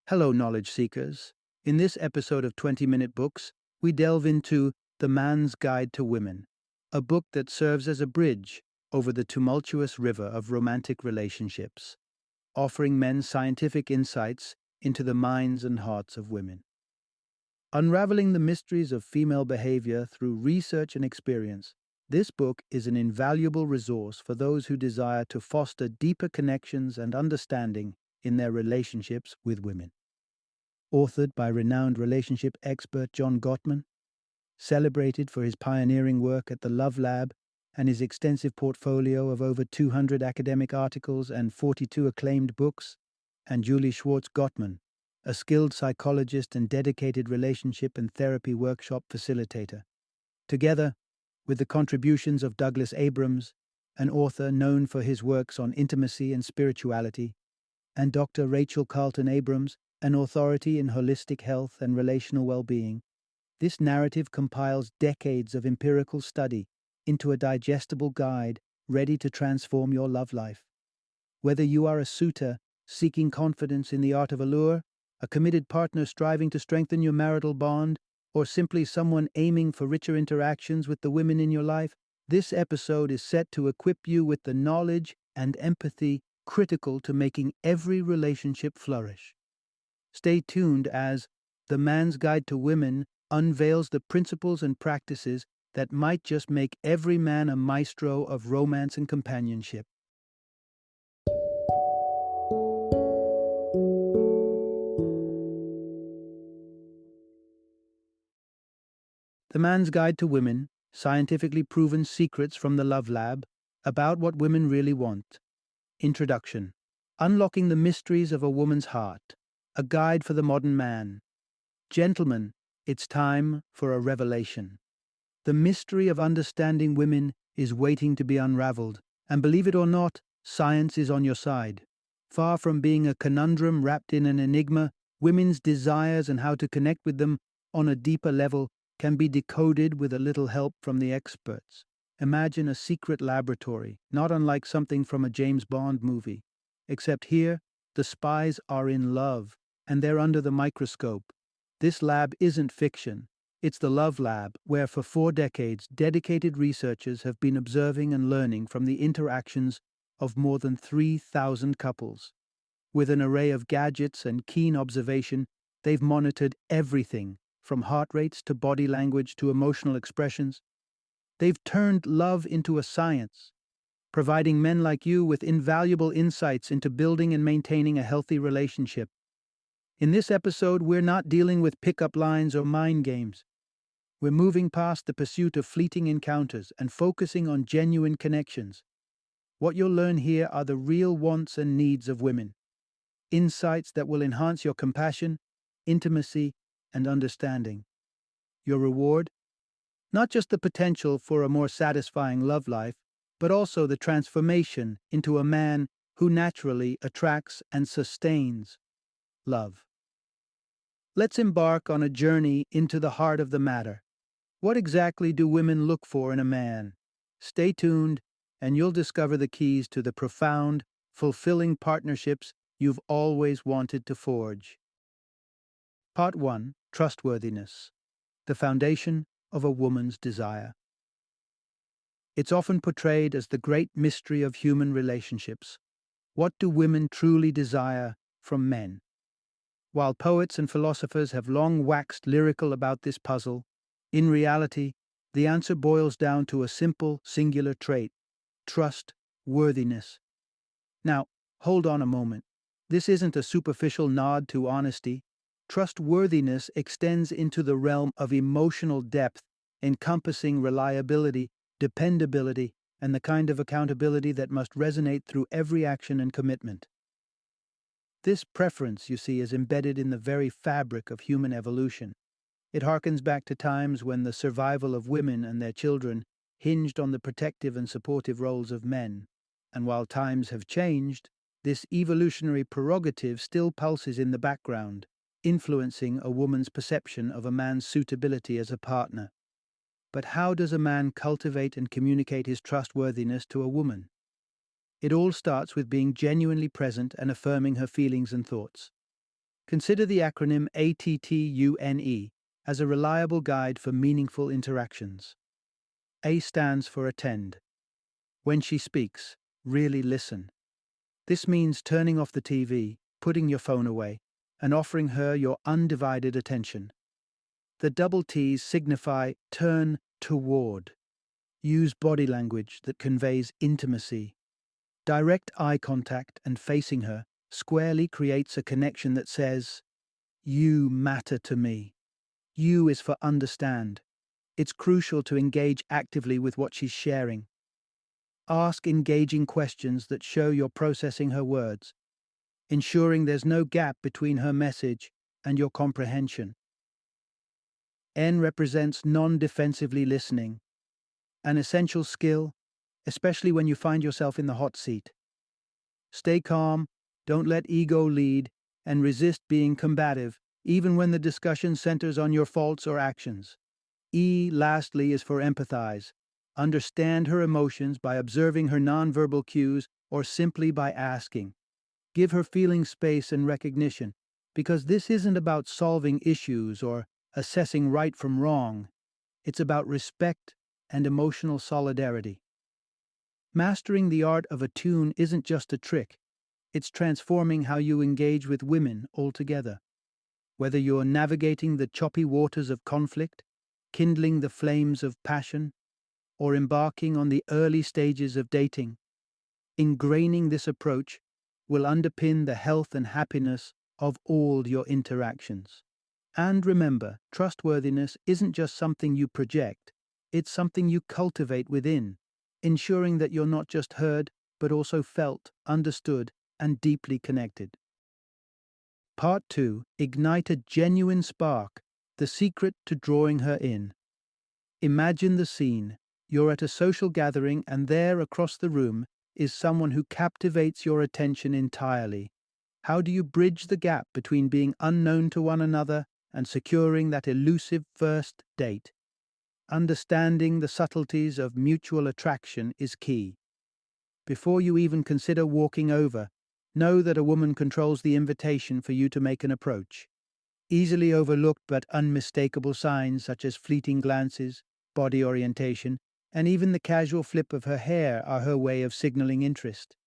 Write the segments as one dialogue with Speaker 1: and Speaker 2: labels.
Speaker 1: Hello, knowledge seekers. In this episode of 20-Minute Books, we delve into The Man's Guide to Women, a book that serves as a bridge over the tumultuous river of romantic relationships, offering men scientific insights into the minds and hearts of women. Unraveling the mysteries of female behavior through research and experience, this book is an invaluable resource for those who desire to foster deeper connections and understanding in their relationships with women. Authored by renowned relationship expert John Gottman, celebrated for his pioneering work at the Love Lab and his extensive portfolio of over 200 academic articles and 42 acclaimed books, and Julie Schwartz Gottman, a skilled psychologist and dedicated relationship and therapy workshop facilitator. Together, with the contributions of Douglas Abrams, an author known for his works on intimacy and spirituality, and Dr. Rachel Carlton Abrams, an authority in holistic health and relational well-being, this narrative compiles decades of empirical study into a digestible guide ready to transform your love life. Whether you are a suitor seeking confidence in the art of allure, a committed partner striving to strengthen your marital bond, or simply someone aiming for richer interactions with the women in your life, this episode is set to equip you with the knowledge and empathy critical to making every relationship flourish. Stay tuned as The Man's Guide to Women unveils the principles and practices that might just make every man a maestro of romance and companionship. The Man's Guide to Women, scientifically proven secrets from the Love Lab about what women really want. Introduction. Unlocking the mysteries of a woman's heart. A guide for the modern man. Gentlemen, it's time for a revelation. The mystery of understanding women is waiting to be unraveled, and believe it or not, science is on your side. Far from being a conundrum wrapped in an enigma, women's desires and how to connect with them on a deeper level can be decoded with a little help from the experts. Imagine a secret laboratory, not unlike something from a James Bond movie. Except here, the spies are in love, and they're under the microscope. This lab isn't fiction. It's the Love Lab, where for 4 decades, dedicated researchers have been observing and learning from the interactions of more than 3,000 couples. With an array of gadgets and keen observation, they've monitored everything, from heart rates to body language to emotional expressions. They've turned love into a science, providing men like you with invaluable insights into building and maintaining a healthy relationship. In this episode, we're not dealing with pickup lines or mind games. We're moving past the pursuit of fleeting encounters and focusing on genuine connections. What you'll learn here are the real wants and needs of women. Insights that will enhance your compassion, intimacy, and understanding. Your reward? Not just the potential for a more satisfying love life, but also the transformation into a man who naturally attracts and sustains love. Let's embark on a journey into the heart of the matter. What exactly do women look for in a man? Stay tuned, and you'll discover the keys to the profound, fulfilling partnerships you've always wanted to forge. Part 1. Trustworthiness. The foundation of a woman's desire. It's often portrayed as the great mystery of human relationships. What do women truly desire from men? While poets and philosophers have long waxed lyrical about this puzzle, in reality, the answer boils down to a simple, singular trait: trustworthiness. Now, hold on a moment. This isn't a superficial nod to honesty. Trustworthiness extends into the realm of emotional depth, encompassing reliability, dependability, and the kind of accountability that must resonate through every action and commitment. This preference, you see, is embedded in the very fabric of human evolution. It harkens back to times when the survival of women and their children hinged on the protective and supportive roles of men. And while times have changed, this evolutionary prerogative still pulses in the background, influencing a woman's perception of a man's suitability as a partner. But how does a man cultivate and communicate his trustworthiness to a woman? It all starts with being genuinely present and affirming her feelings and thoughts. Consider the acronym ATTUNE as a reliable guide for meaningful interactions. A stands for attend. When she speaks, really listen. This means turning off the TV, putting your phone away, and offering her your undivided attention. The double T's signify turn toward. Use body language that conveys intimacy. Direct eye contact and facing her squarely creates a connection that says, "You matter to me." You is for understand. It's crucial to engage actively with what she's sharing. Ask engaging questions that show you're processing her words, ensuring there's no gap between her message and your comprehension. N represents non-defensively listening, an essential skill, especially when you find yourself in the hot seat. Stay calm, don't let ego lead, and resist being combative, even when the discussion centers on your faults or actions. E, lastly, is for empathize. Understand her emotions by observing her nonverbal cues or simply by asking. Give her feeling space and recognition, because this isn't about solving issues or assessing right from wrong. It's about respect and emotional solidarity. Mastering the art of attune isn't just a trick, it's transforming how you engage with women altogether. Whether you're navigating the choppy waters of conflict, kindling the flames of passion, or embarking on the early stages of dating, ingraining this approach will underpin the health and happiness of all your interactions. And remember, trustworthiness isn't just something you project, it's something you cultivate within, ensuring that you're not just heard, but also felt, understood, and deeply connected. Part 2. Ignite a genuine spark, the secret to drawing her in. Imagine the scene. You're at a social gathering, and there across the room is someone who captivates your attention entirely. How do you bridge the gap between being unknown to one another and securing that elusive first date? Understanding the subtleties of mutual attraction is key. Before you even consider walking over, know that a woman controls the invitation for you to make an approach. Easily overlooked but unmistakable signs such as fleeting glances, body orientation, and even the casual flip of her hair are her way of signaling interest.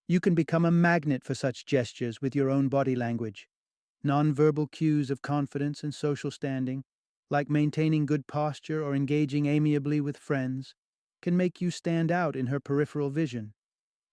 Speaker 1: You can become a magnet for such gestures with your own body language. Nonverbal cues of confidence and social standing, like maintaining good posture or engaging amiably with friends, can make you stand out in her peripheral vision.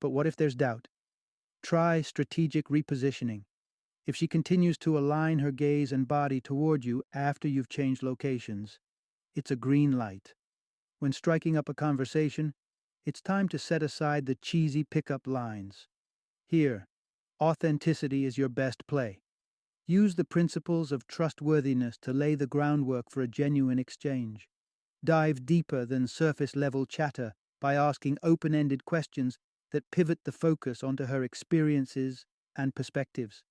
Speaker 1: But what if there's doubt? Try strategic repositioning. If she continues to align her gaze and body toward you after you've changed locations, it's a green light. When striking up a conversation, it's time to set aside the cheesy pickup lines. Here, authenticity is your best play. Use the principles of trustworthiness to lay the groundwork for a genuine exchange. Dive deeper than surface-level chatter by asking open-ended questions that pivot the focus onto her experiences and perspectives.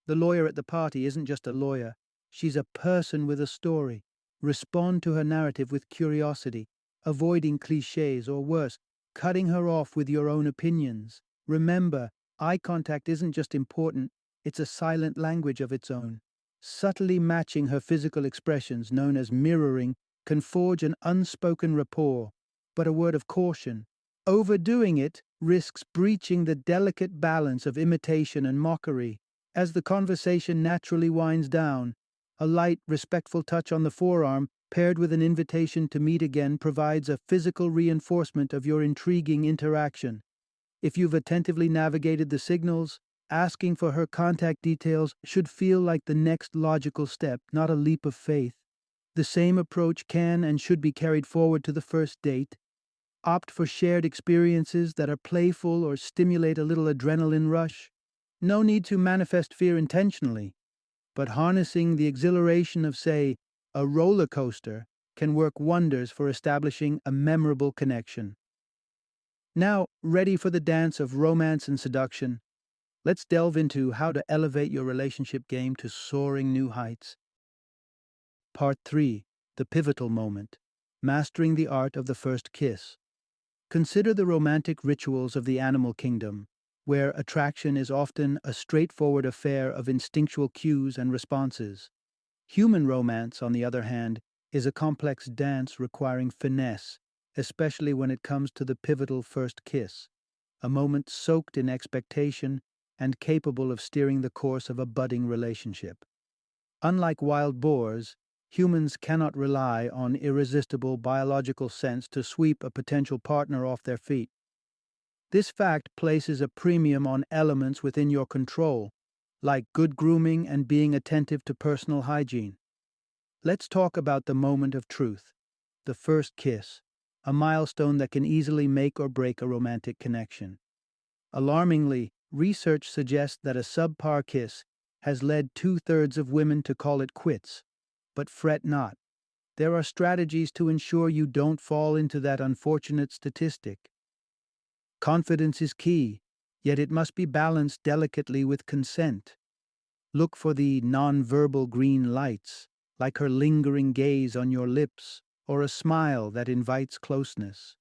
Speaker 1: The lawyer at the party isn't just a lawyer, she's a person with a story. Respond to her narrative with curiosity, avoiding cliches or worse, cutting her off with your own opinions. Remember, eye contact isn't just important, it's a silent language of its own. Subtly matching her physical expressions, known as mirroring, can forge an unspoken rapport. But a word of caution: overdoing it risks breaching the delicate balance of imitation and mockery. As the conversation naturally winds down, a light, respectful touch on the forearm, paired with an invitation to meet again, provides a physical reinforcement of your intriguing interaction. If you've attentively navigated the signals, asking for her contact details should feel like the next logical step, not a leap of faith. The same approach can and should be carried forward to the first date. Opt for shared experiences that are playful or stimulate a little adrenaline rush. No need to manifest fear intentionally, but harnessing the exhilaration of, say, a roller coaster can work wonders for establishing a memorable connection. Now, ready for the dance of romance and seduction? Let's delve into how to elevate your relationship game to soaring new heights. Part 3. The pivotal moment. Mastering the art of the first kiss. Consider the romantic rituals of the animal kingdom. where attraction is often a straightforward affair of instinctual cues and responses. Human romance, on the other hand, is a complex dance requiring finesse, especially when it comes to the pivotal first kiss, a moment soaked in expectation and capable of steering the course of a budding relationship. Unlike wild boars, humans cannot rely on irresistible biological sense to sweep a potential partner off their feet. This fact places a premium on elements within your control, like good grooming and being attentive to personal hygiene. Let's talk about the moment of truth, the first kiss, a milestone that can easily make or break a romantic connection. Alarmingly, research suggests that a subpar kiss has led 2/3 of women to call it quits. But fret not. There are strategies to ensure you don't fall into that unfortunate statistic. Confidence is key, yet it must be balanced delicately with consent. Look for the nonverbal green lights, like her lingering gaze on your lips or a smile that invites closeness.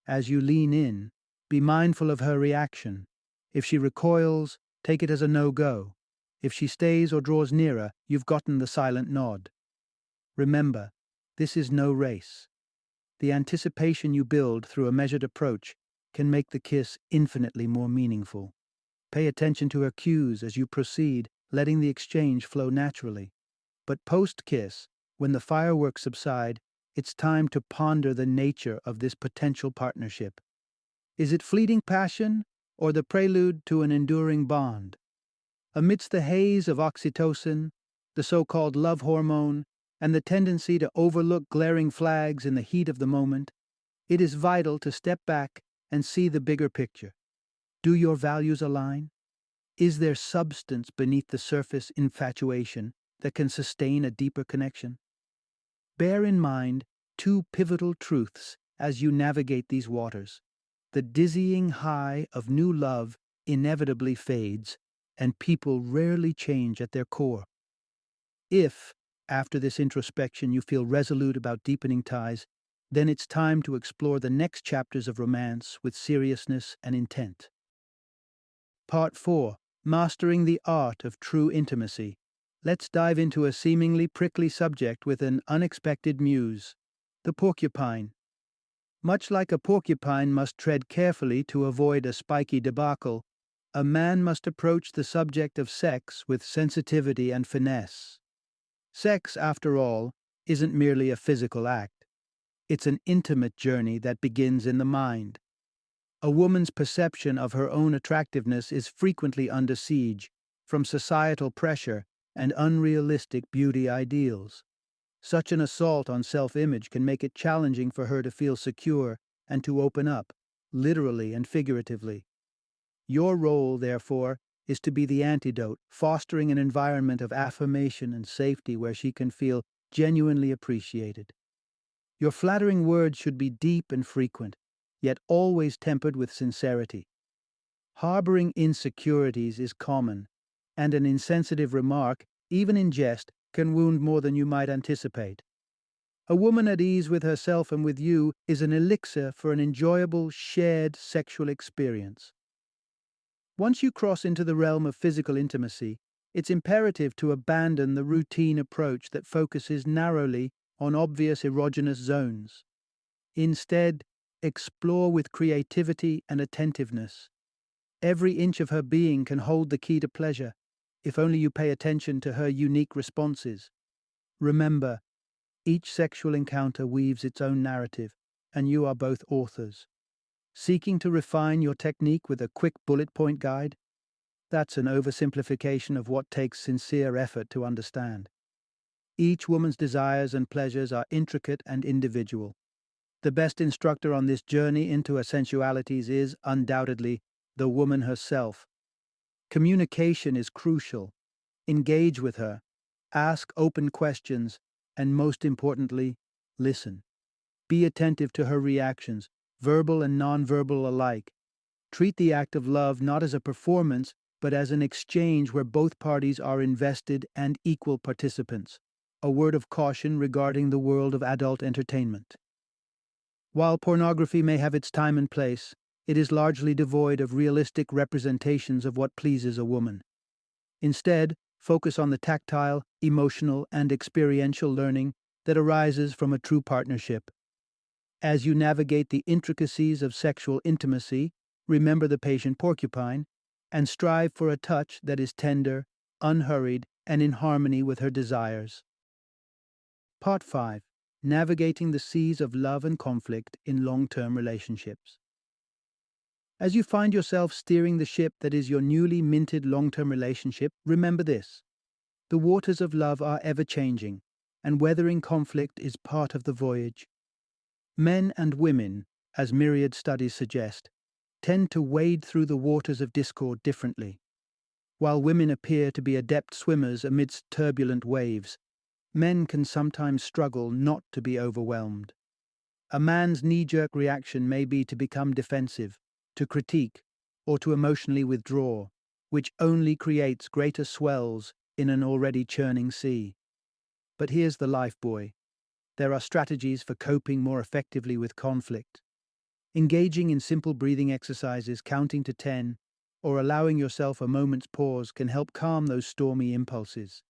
Speaker 1: As you lean in, be mindful of her reaction. If she recoils, take it as a no-go. If she stays or draws nearer, you've gotten the silent nod. Remember, this is no race. The anticipation you build through a measured approach can make the kiss infinitely more meaningful. Pay attention to her cues as you proceed, letting the exchange flow naturally. But post-kiss, when the fireworks subside, it's time to ponder the nature of this potential partnership. Is it fleeting passion or the prelude to an enduring bond? Amidst the haze of oxytocin, the so-called love hormone, and the tendency to overlook glaring flags in the heat of the moment, it is vital to step back and see the bigger picture. Do your values align? Is there substance beneath the surface infatuation that can sustain a deeper connection? Bear in mind two pivotal truths as you navigate these waters. The dizzying high of new love inevitably fades, and people rarely change at their core. If, after this introspection, you feel resolute about deepening ties, then it's time to explore the next chapters of romance with seriousness and intent. Part 4. Mastering the Art of True Intimacy. Let's dive into a seemingly prickly subject with an unexpected muse: the porcupine. Much like a porcupine must tread carefully to avoid a spiky debacle, a man must approach the subject of sex with sensitivity and finesse. Sex, after all, isn't merely a physical act. It's an intimate journey that begins in the mind. A woman's perception of her own attractiveness is frequently under siege from societal pressure and unrealistic beauty ideals. Such an assault on self-image can make it challenging for her to feel secure and to open up, literally and figuratively. Your role, therefore, is to be the antidote, fostering an environment of affirmation and safety where she can feel genuinely appreciated. Your flattering words should be deep and frequent, yet always tempered with sincerity. Harboring insecurities is common, and an insensitive remark, even in jest, can wound more than you might anticipate. A woman at ease with herself and with you is an elixir for an enjoyable, shared sexual experience. Once you cross into the realm of physical intimacy, it's imperative to abandon the routine approach that focuses narrowly on obvious erogenous zones. Instead, explore with creativity and attentiveness. Every inch of her being can hold the key to pleasure, if only you pay attention to her unique responses. Remember, each sexual encounter weaves its own narrative, and you are both authors. Seeking to refine your technique with a quick bullet point guide? That's an oversimplification of what takes sincere effort to understand. Each woman's desires and pleasures are intricate and individual. The best instructor on this journey into her sensualities is, undoubtedly, the woman herself. Communication is crucial. Engage with her, ask open questions, and most importantly, listen. Be attentive to her reactions, verbal and nonverbal alike. Treat the act of love not as a performance, but as an exchange where both parties are invested and equal participants. A word of caution regarding the world of adult entertainment. While pornography may have its time and place, it is largely devoid of realistic representations of what pleases a woman. Instead, focus on the tactile, emotional, and experiential learning that arises from a true partnership. As you navigate the intricacies of sexual intimacy, remember the patient porcupine and strive for a touch that is tender, unhurried, and in harmony with her desires. Part 5. Navigating the Seas of Love and Conflict in Long-Term Relationships. As you find yourself steering the ship that is your newly minted long-term relationship, remember this. The waters of love are ever-changing, and weathering conflict is part of the voyage. Men and women, as myriad studies suggest, tend to wade through the waters of discord differently. While women appear to be adept swimmers amidst turbulent waves, men can sometimes struggle not to be overwhelmed. A man's knee-jerk reaction may be to become defensive, to critique, or to emotionally withdraw, which only creates greater swells in an already churning sea. But here's the life buoy. There are strategies for coping more effectively with conflict. Engaging in simple breathing exercises, counting to 10, or allowing yourself a moment's pause can help calm those stormy impulses.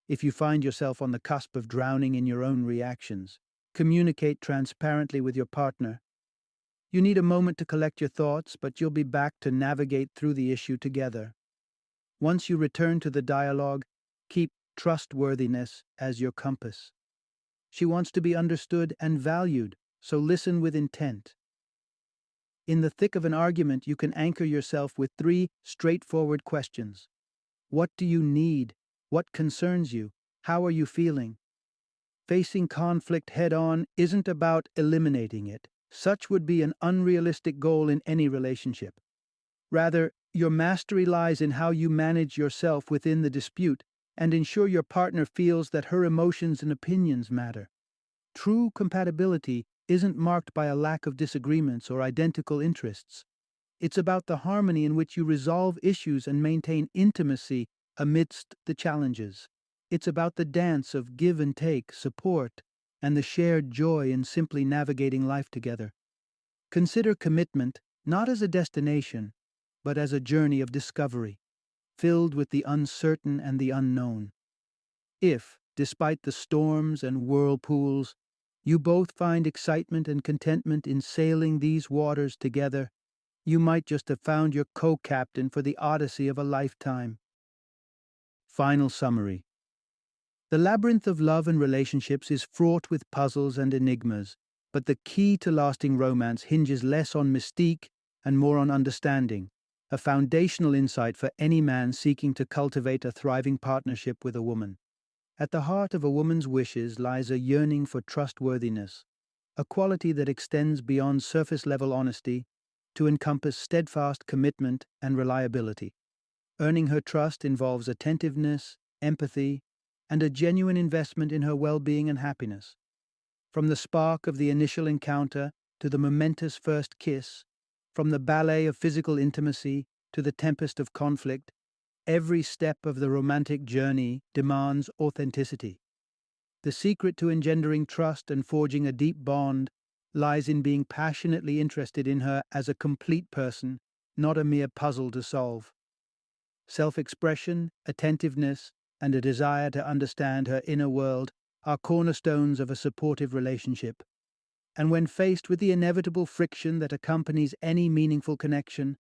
Speaker 1: If you find yourself on the cusp of drowning in your own reactions, communicate transparently with your partner. You need a moment to collect your thoughts, but you'll be back to navigate through the issue together. Once you return to the dialogue, keep trustworthiness as your compass. She wants to be understood and valued, so listen with intent. In the thick of an argument, you can anchor yourself with 3 straightforward questions. What do you need? What concerns you? How are you feeling? Facing conflict head-on isn't about eliminating it. Such would be an unrealistic goal in any relationship. Rather, your mastery lies in how you manage yourself within the dispute and ensure your partner feels that her emotions and opinions matter. True compatibility isn't marked by a lack of disagreements or identical interests. It's about the harmony in which you resolve issues and maintain intimacy amidst the challenges. It's about the dance of give and take, support, and the shared joy in simply navigating life together. Consider commitment not as a destination, but as a journey of discovery, filled with the uncertain and the unknown. If, despite the storms and whirlpools, you both find excitement and contentment in sailing these waters together, you might just have found your co-captain for the odyssey of a lifetime. Final summary. The labyrinth of love and relationships is fraught with puzzles and enigmas, but the key to lasting romance hinges less on mystique and more on understanding, a foundational insight for any man seeking to cultivate a thriving partnership with a woman. At the heart of a woman's wishes lies a yearning for trustworthiness, a quality that extends beyond surface-level honesty to encompass steadfast commitment and reliability. Earning her trust involves attentiveness, empathy, and a genuine investment in her well-being and happiness. From the spark of the initial encounter to the momentous first kiss, from the ballet of physical intimacy to the tempest of conflict, every step of the romantic journey demands authenticity. The secret to engendering trust and forging a deep bond lies in being passionately interested in her as a complete person, not a mere puzzle to solve. Self-expression, attentiveness, and a desire to understand her inner world are cornerstones of a supportive relationship. And when faced with the inevitable friction that accompanies any meaningful connection,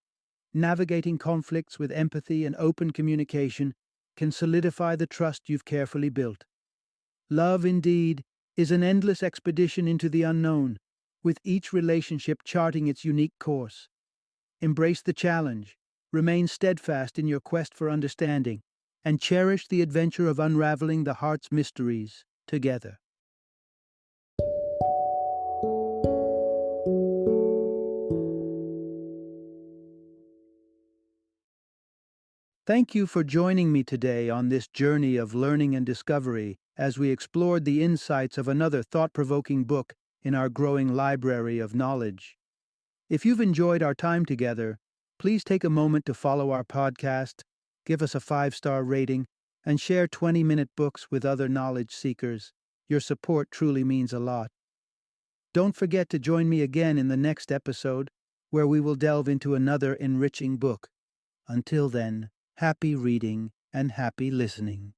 Speaker 1: navigating conflicts with empathy and open communication can solidify the trust you've carefully built. Love, indeed, is an endless expedition into the unknown, with each relationship charting its unique course. Embrace the challenge, remain steadfast in your quest for understanding, and cherish the adventure of unraveling the heart's mysteries together. Thank you for joining me today on this journey of learning and discovery as we explored the insights of another thought-provoking book in our growing library of knowledge. If you've enjoyed our time together, please take a moment to follow our podcast, give us a 5-star rating, and share 20-minute books with other knowledge seekers. Your support truly means a lot. Don't forget to join me again in the next episode, where we will delve into another enriching book. Until then, happy reading and happy listening.